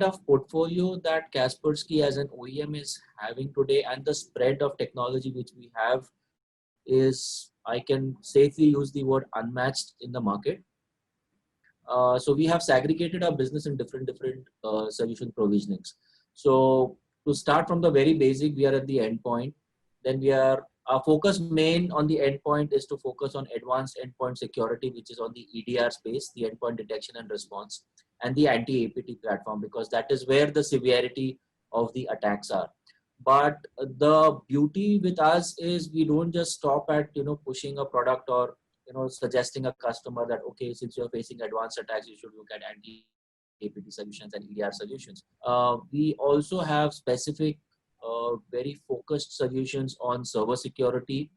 of portfolio that Kaspersky as an OEM is having today and the spread of technology which we have is, I can safely use the word unmatched in the market. So we have segregated our business in different solution provisionings. So to start from the very basic, we are at the endpoint. Then our focus main on the endpoint is to focus on advanced endpoint security, which is on the EDR space, the endpoint detection and response, and the anti-APT platform, because that is where the severity of the attacks are. But the beauty with us is we don't just stop at, pushing a product or, suggesting a customer that, okay, since you're facing advanced attacks, you should look at anti-APT solutions and EDR solutions. We also have specific, very focused solutions on server security,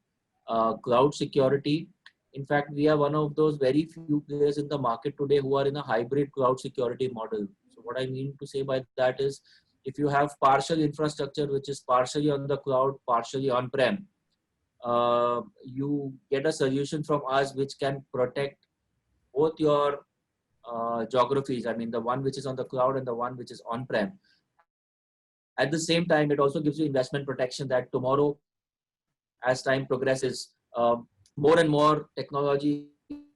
cloud security. In fact, we are one of those very few players in the market today who are in a hybrid cloud security model. So what I mean to say by that is, if you have partial infrastructure, which is partially on the cloud, partially on-prem, you get a solution from us which can protect both your geographies. I mean, the one which is on the cloud and the one which is on-prem. At the same time, it also gives you investment protection that tomorrow, as time progresses, more and more technology,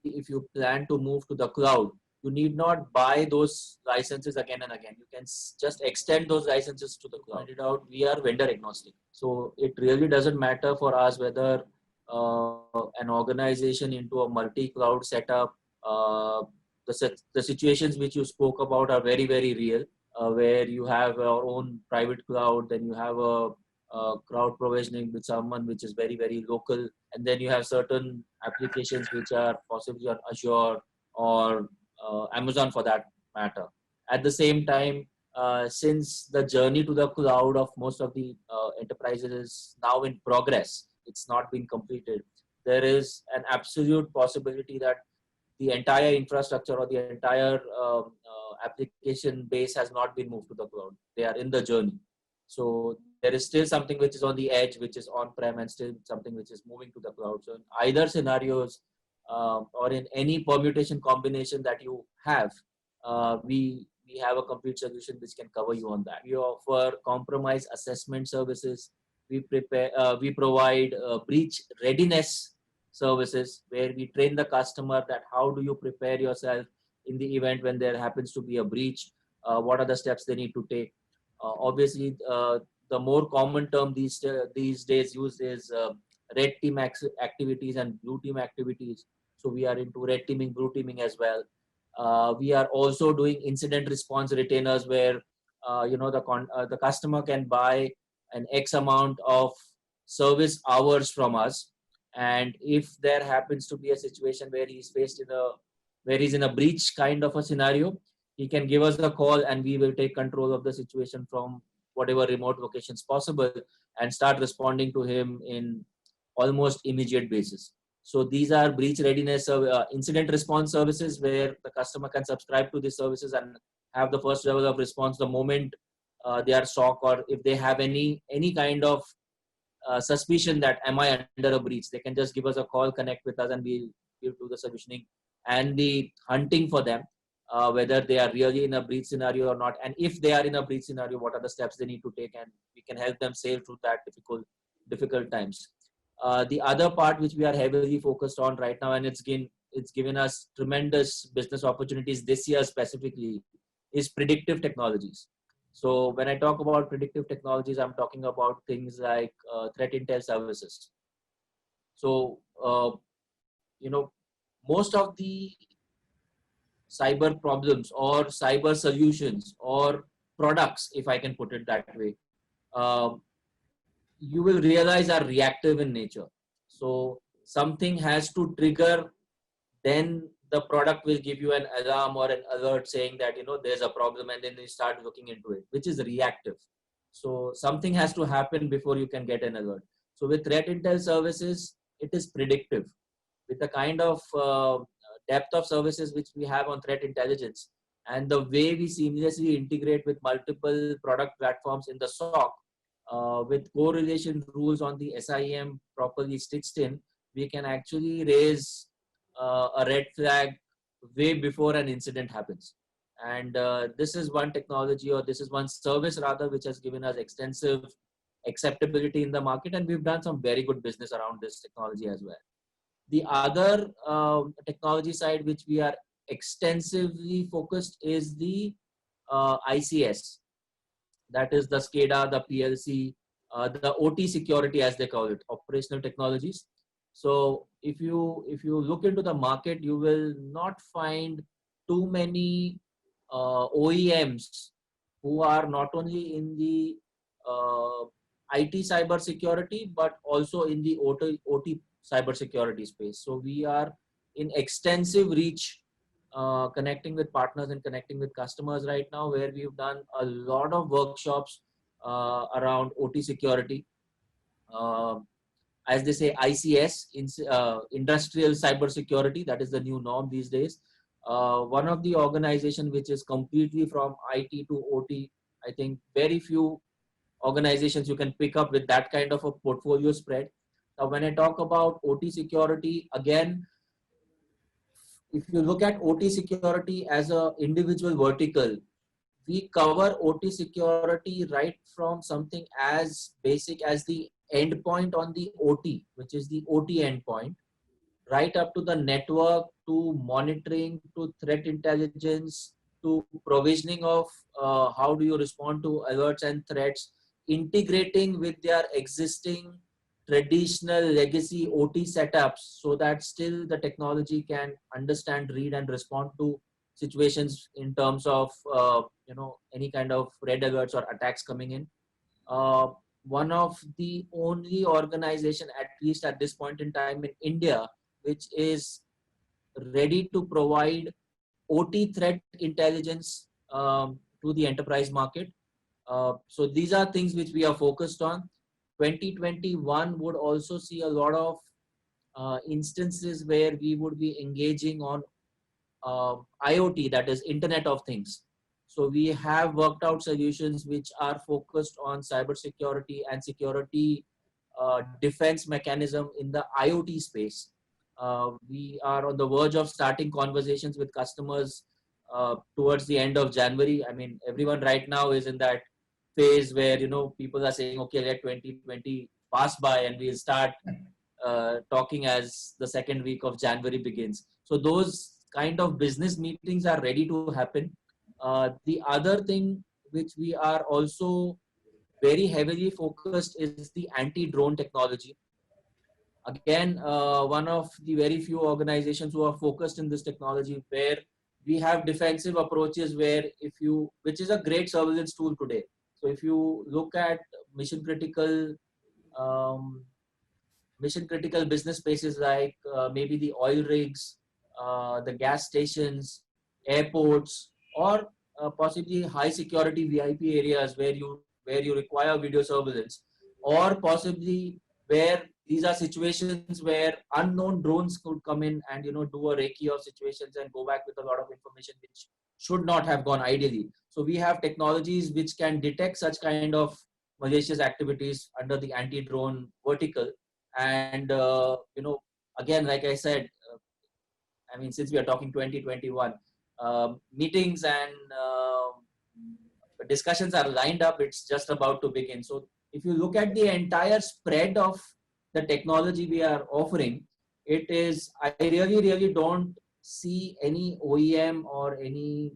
if you plan to move to the cloud, you need not buy those licenses again and again. You can just extend those licenses to the cloud. We are vendor agnostic. So it really doesn't matter for us whether an organization into a multi-cloud setup, the situations which you spoke about are very, very real, where you have your own private cloud, then you have a cloud provisioning with someone which is very, very local, and then you have certain applications which are possibly on Azure or Amazon for that matter. At the same time, since the journey to the cloud of most of the enterprises is now in progress, it's not been completed, there is an absolute possibility that the entire infrastructure or the entire application base has not been moved to the cloud. They are in the journey. So there is still something which is on the edge, which is on-prem, and still something which is moving to the cloud. So in either scenarios, or in any permutation combination that you have, we have a complete solution which can cover you on that. We offer compromise assessment services. We provide breach readiness services, where we train the customer that how do you prepare yourself in the event when there happens to be a breach, what are the steps they need to take. Obviously, the more common term these days used is red team activities and blue team activities. So we are into red teaming, blue teaming as well. We are also doing incident response retainers, where the customer can buy an X amount of service hours from us, and if there happens to be a situation where he's in a breach kind of a scenario, he can give us a call and we will take control of the situation from whatever remote locations possible and start responding to him in almost immediate basis. So these are breach readiness incident response services, where the customer can subscribe to these services and have the first level of response the moment they are shocked, or if they have any kind of suspicion that am I under a breach, they can just give us a call, connect with us, and we'll do the solutioning and the hunting for them, whether they are really in a breach scenario or not. And if they are in a breach scenario, what are the steps they need to take, and we can help them sail through that difficult times. The other part which we are heavily focused on right now, and it's given us tremendous business opportunities this year specifically, is predictive technologies. So when I talk about predictive technologies, I'm talking about things like threat intel services. So, most of the cyber problems or cyber solutions or products, if I can put it that way, you will realize are reactive in nature. So something has to trigger, then the product will give you an alarm or an alert saying that, there's a problem, and then you start looking into it, which is reactive. So something has to happen before you can get an alert. So with threat intel services, it is predictive. With the kind of depth of services which we have on threat intelligence, and the way we seamlessly integrate with multiple product platforms in the SOC, with correlation rules on the SIEM properly stitched in, we can actually raise a red flag way before an incident happens. And this is one technology, or this is one service rather, which has given us extensive acceptability in the market, and we've done some very good business around this technology as well. The other technology side which we are extensively focused is the ICS, that is the SCADA, the PLC, the OT security as they call it, operational technologies. So if you look into the market, you will not find too many OEMs who are not only in the IT cyber security but also in the OT cyber security space. So we are in extensive reach, connecting with partners and connecting with customers right now, where we've done a lot of workshops around OT security. As they say, ICS, industrial cyber security, that is the new norm these days. One of the organization which is completely from IT to OT, I think very few organizations you can pick up with that kind of a portfolio spread. Now, when I talk about OT security, again, if you look at OT security as a individual vertical, we cover OT security right from something as basic as the endpoint on the OT, which is the OT endpoint, right up to the network, to monitoring, to threat intelligence, to provisioning of how do you respond to alerts and threats, integrating with their existing traditional legacy OT setups so that still the technology can understand, read and respond to situations in terms of any kind of red alerts or attacks coming in. One of the only organization, at least at this point in time in India, which is ready to provide OT threat intelligence to the enterprise market. So these are things which we are focused on. 2021 would also see a lot of instances where we would be engaging on IoT, that is Internet of Things. So we have worked out solutions which are focused on cybersecurity and security defense mechanism in the IoT space. We are on the verge of starting conversations with customers towards the end of January. I mean, everyone right now is in that phase where, people are saying, okay, let 2020 pass by and we'll start talking as the second week of January begins. So those kind of business meetings are ready to happen. The other thing which we are also very heavily focused is the anti-drone technology. Again, one of the very few organizations who are focused in this technology, where we have defensive approaches, which is a great surveillance tool today. So if you look at mission critical business spaces like maybe the oil rigs, the gas stations, airports, or possibly high security VIP areas where you require video surveillance, or possibly where these are situations where unknown drones could come in and do a recce of situations and go back with a lot of information which should not have gone ideally. So we have technologies which can detect such kind of malicious activities under the anti-drone vertical. And again, like I said, I mean, since we are talking 2021, meetings and discussions are lined up. It's just about to begin. So if you look at the entire spread of the technology we are offering, I really don't see any OEM or any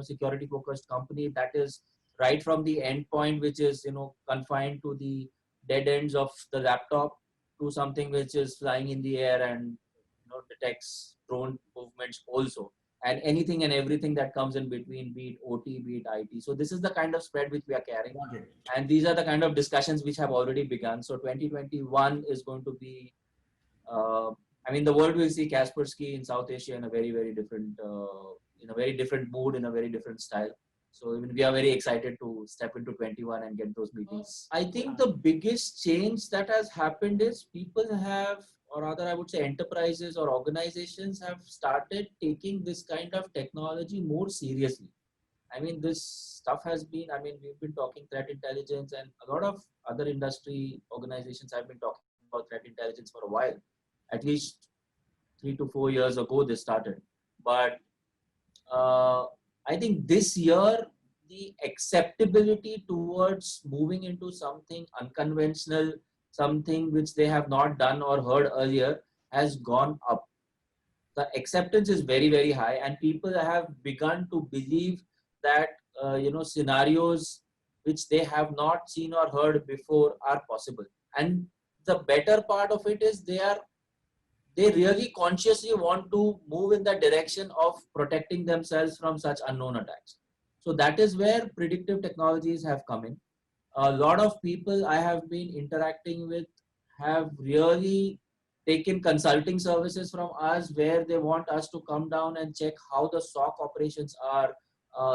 security focused company that is right from the endpoint, which is confined to the dead ends of the laptop, to something which is flying in the air and detects drone movements also, and anything and everything that comes in between, be it OT, be it IT. So this is the kind of spread which we are carrying on. Okay. And these are the kind of discussions which have already begun. So 2021 is going to be, I mean, the world will see Kaspersky in South Asia in a very, very different, in a very different mood, in a very different style. So we are very excited to step into 21 and get those meetings. I think the biggest change that has happened is people have, or rather I would say enterprises or organizations have started taking this kind of technology more seriously. I mean, this stuff has been, I mean, we've been talking threat intelligence, and a lot of other industry organizations have been talking about threat intelligence for a while. At least 3 to 4 years ago, they started. But I think this year, the acceptability towards moving into something unconventional, something which they have not done or heard earlier, has gone up. The acceptance is very, very high, and people have begun to believe that scenarios which they have not seen or heard before are possible. And the better part of it is they really consciously want to move in the direction of protecting themselves from such unknown attacks. So that is where predictive technologies have come in. A lot of people I have been interacting with have really taken consulting services from us, where they want us to come down and check how the SOC operations are.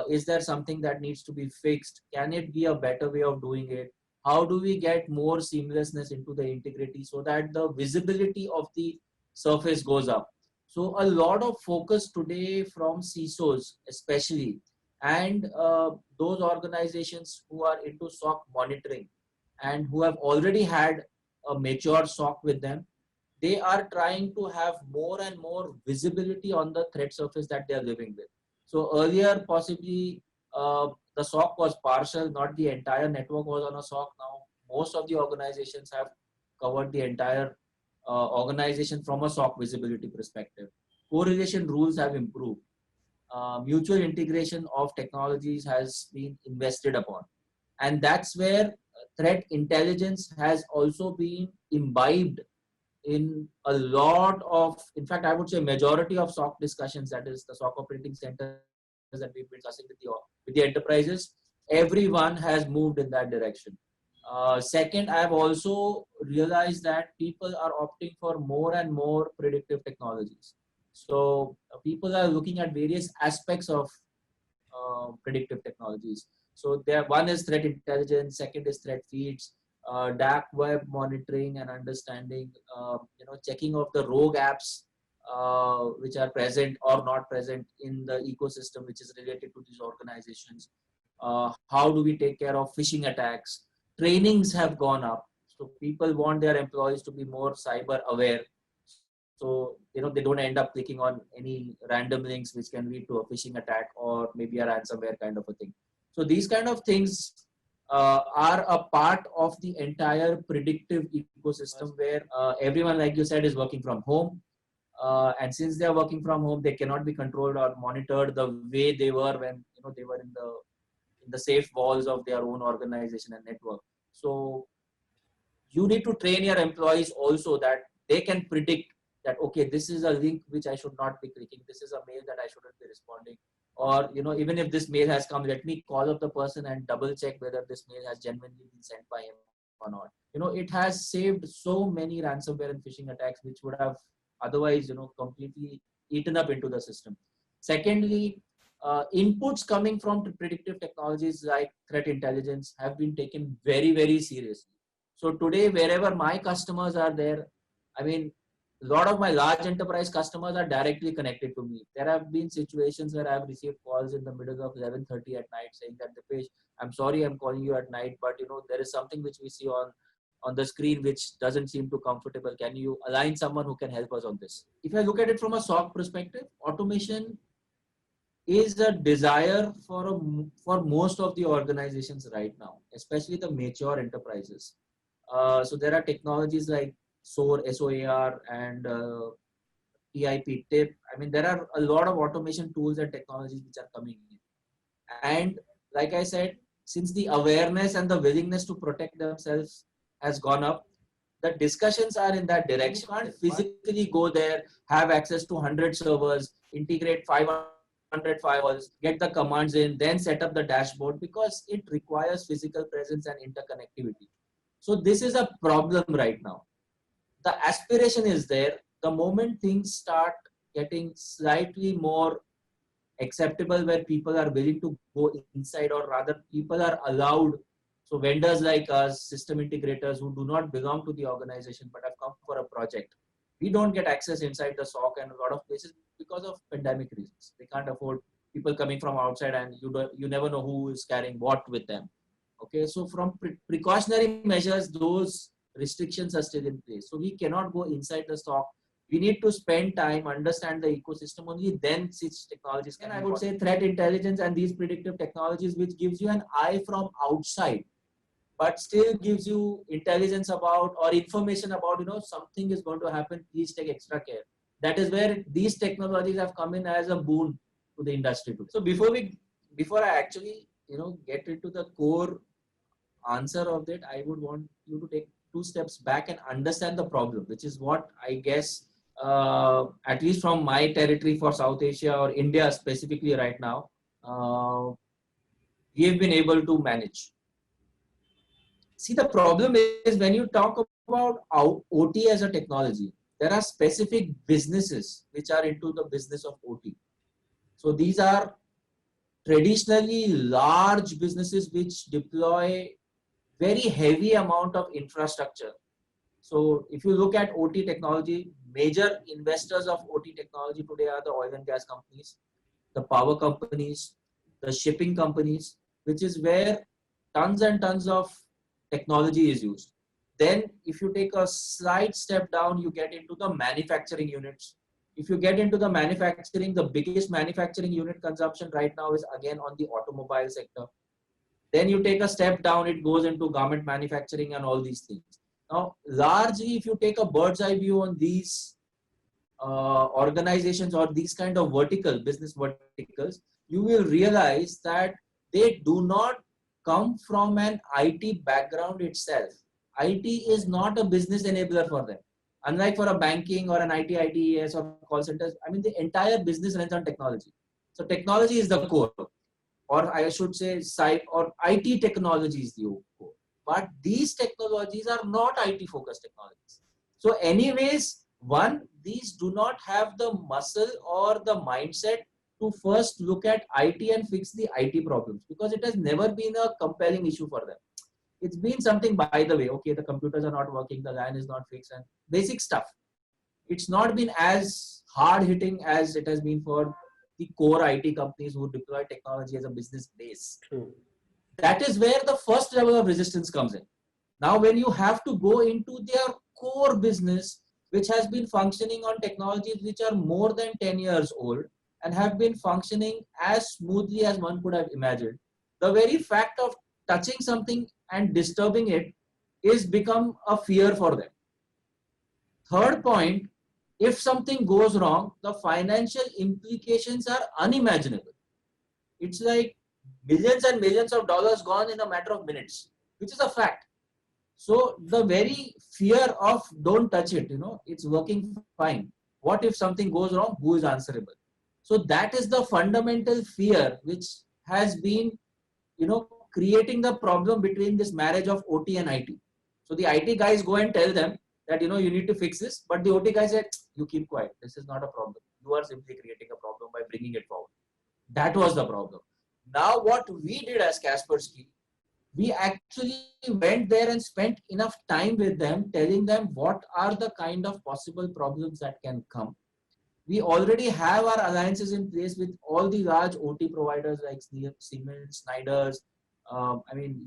Is there something that needs to be fixed? Can it be a better way of doing it? How do we get more seamlessness into the integrity so that the visibility of the surface goes up? So a lot of focus today from CISOs especially, and those organizations who are into SOC monitoring and who have already had a mature SOC with them, they are trying to have more and more visibility on the threat surface that they are living with. So earlier, possibly the SOC was partial, not the entire network was on a SOC. Now, most of the organizations have covered the entire organization from a SOC visibility perspective. Correlation rules have improved. Mutual integration of technologies has been invested upon. And that's where threat intelligence has also been imbibed in a lot of, in fact, I would say majority of SOC discussions, that is the SOC operating centers that we've been discussing with the enterprises, everyone has moved in that direction. Second, I have also realized that people are opting for more and more predictive technologies. So people are looking at various aspects of predictive technologies. So there, one is threat intelligence, second is threat feeds, dark web monitoring and understanding, checking of the rogue apps which are present or not present in the ecosystem which is related to these organizations. How do we take care of phishing attacks? Trainings have gone up. So people want their employees to be more cyber aware. So, they don't end up clicking on any random links which can lead to a phishing attack or maybe a ransomware kind of a thing. So these kind of things are a part of the entire predictive ecosystem where everyone, like you said, is working from home. And since they are working from home, they cannot be controlled or monitored the way they were when they were in the safe walls of their own organization and network. So you need to train your employees also that they can predict that, okay, this is a link which I should not be clicking. This is a mail that I shouldn't be responding. Or, even if this mail has come, let me call up the person and double check whether this mail has genuinely been sent by him or not. It has saved so many ransomware and phishing attacks, which would have otherwise, completely eaten up into the system. Secondly, inputs coming from predictive technologies like threat intelligence have been taken very, very seriously. So today, wherever my customers are there, I mean, a lot of my large enterprise customers are directly connected to me. There have been situations where I've received calls in the middle of 11:30 at night saying that, Dipesh, I'm sorry I'm calling you at night, but there is something which we see on the screen which doesn't seem too comfortable. Can you align someone who can help us on this? If I look at it from a SOC perspective, automation is a desire for most of the organizations right now, especially the mature enterprises. So there are technologies like SOAR, SOAR, and TIP, TIP. I mean, there are a lot of automation tools and technologies which are coming in. And like I said, since the awareness and the willingness to protect themselves has gone up, the discussions are in that direction. You can't physically go there, have access to 100 servers, integrate 500 firewalls, get the commands in, then set up the dashboard, because it requires physical presence and interconnectivity. So this is a problem right now. The aspiration is there. The moment things start getting slightly more acceptable, where people are willing to go inside, or rather people are allowed. So vendors like us, system integrators who do not belong to the organization but have come for a project, we don't get access inside the SOC and a lot of places because of pandemic reasons. They can't afford people coming from outside, and you never know who is carrying what with them. Okay, so from precautionary measures, those restrictions are still in place. So we cannot go inside the SOC We need to spend time, understand the ecosystem, only then such technologies can. And I would say threat intelligence and these predictive technologies, which gives you an eye from outside, but still gives you intelligence about or information about, something is going to happen. Please take extra care. That is where these technologies have come in as a boon to the industry today. So before I actually, get into the core answer of that, I would want you to take 2 steps back and understand the problem, which is what I guess, at least from my territory for South Asia or India specifically right now, we have been able to manage. See, the problem is when you talk about OT as a technology, there are specific businesses which are into the business of OT. So these are traditionally large businesses which deploy very heavy amount of infrastructure. So if you look at OT technology, major investors of OT technology today are the oil and gas companies, the power companies, the shipping companies, which is where tons and tons of technology is used. Then if you take a slight step down, you get into the manufacturing units. If you get into the manufacturing, the biggest manufacturing unit consumption right now is again on the automobile sector. Then you take a step down, it goes into garment manufacturing and all these things. Now, largely, if you take a bird's eye view on these organizations or these kind of business verticals, you will realize that they do not come from an IT background itself. IT is not a business enabler for them. Unlike for a banking or an ITES or call centers, I mean, the entire business runs on technology. So technology is the core, or I should say, or IT technology is the core. But these technologies are not IT focused technologies. So anyways, these do not have the muscle or the mindset to first look at IT and fix the IT problems, because it has never been a compelling issue for them. It's been something by the way, okay, the computers are not working, the LAN is not fixed, and basic stuff. It's not been as hard hitting as it has been for the core IT companies who deploy technology as a business base. True. That is where the first level of resistance comes in. Now, when you have to go into their core business, which has been functioning on technologies which are more than 10 years old and have been functioning as smoothly as one could have imagined, the very fact of touching something and disturbing it is become a fear for them. Third point, if something goes wrong, the financial implications are unimaginable. It's like millions and millions of dollars gone in a matter of minutes, which is a fact. So the very fear of don't touch it, it's working fine. What if something goes wrong? Who is answerable? So that is the fundamental fear which has been, creating the problem between this marriage of OT and IT. So the IT guys go and tell them that, you need to fix this, but the OT guy said, you keep quiet. This is not a problem. You are simply creating a problem by bringing it forward. That was the problem. Now what we did as Kaspersky, we actually went there and spent enough time with them, telling them what are the kind of possible problems that can come. We already have our alliances in place with all the large OT providers like Siemens, Schneider's,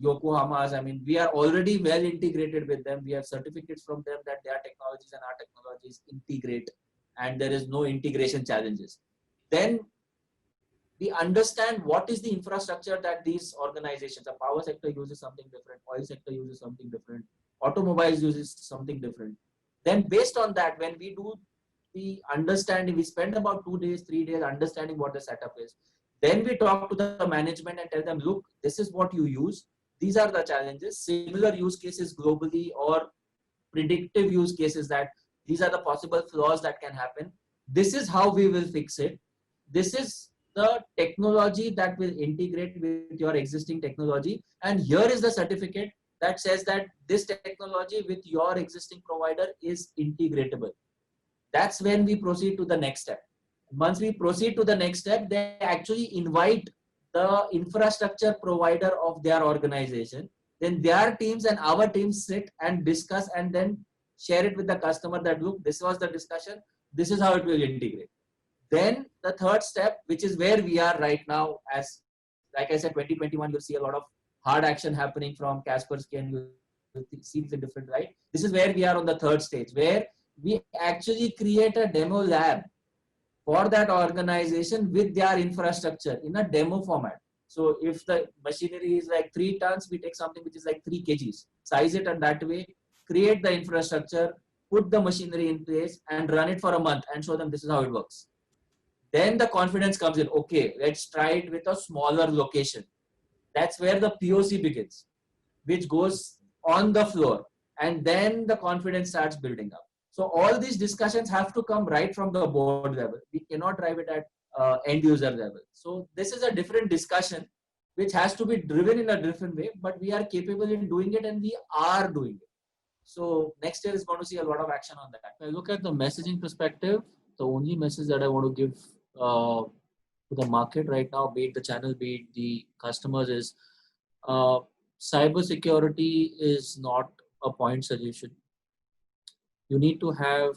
Yokohama's. We are already well integrated with them. We have certificates from them that their technologies and our technologies integrate, and there is no integration challenges. Then we understand what is the infrastructure that these organizations, the power sector uses something different, oil sector uses something different, automobiles uses something different. Then based on that, when we do the understanding, we spend about 2 days, 3 days understanding what the setup is. Then we talk to the management and tell them, look, this is what you use. These are the challenges, similar use cases globally or predictive use cases, that these are the possible flaws that can happen. This is how we will fix it. This is the technology that will integrate with your existing technology. And here is the certificate that says that this technology with your existing provider is integratable. That's when we proceed to the next step. Once we proceed to the next step, they actually invite the infrastructure provider of their organization. Then their teams and our teams sit and discuss and then share it with the customer that, look, this was the discussion. This is how it will integrate. Then the third step, which is where we are right now, as like I said, 2021, you'll see a lot of hard action happening from Kaspersky and you'll see it in different light. This is where we are on the third stage, where we actually create a demo lab for that organization with their infrastructure in a demo format. So if the machinery is like 3 tons, we take something which is like 3 kgs, size it in that way, create the infrastructure, put the machinery in place and run it for a month and show them this is how it works. Then the confidence comes in. Okay, let's try it with a smaller location. That's where the POC begins, which goes on the floor, and then the confidence starts building up. So all these discussions have to come right from the board level. We cannot drive it at end user level. So this is a different discussion which has to be driven in a different way, but we are capable in doing it and we are doing it. So next year is going to see a lot of action on that. If I look at the messaging perspective, the only message that I want to give to the market right now, be it the channel, be it the customers, is cybersecurity is not a point solution. You need to have,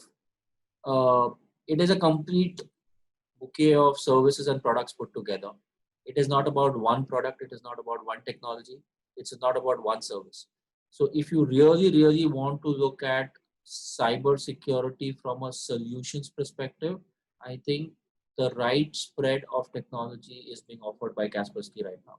it is a complete bouquet of services and products put together. It is not about one product. It is not about one technology. It's not about one service. So if you really, really want to look at cybersecurity from a solutions perspective, I think the right spread of technology is being offered by Kaspersky right now.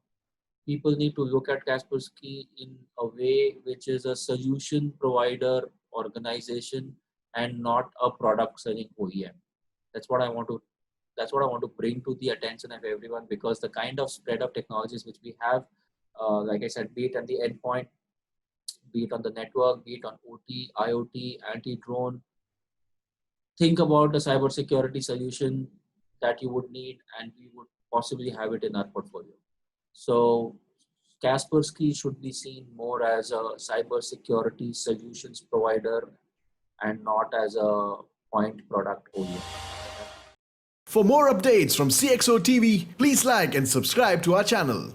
People need to look at Kaspersky in a way which is a solution provider organization and not a product selling OEM. That's what I want to bring to the attention of everyone, because the kind of spread of technologies which we have, like I said, be it on the endpoint, be it on the network, be it on OT, IoT, anti-drone. Think about a cybersecurity solution that you would need, and we would possibly have it in our portfolio. So Kaspersky should be seen more as a cybersecurity solutions provider and not as a point product OEM. For more updates from CXO TV, please like and subscribe to our channel.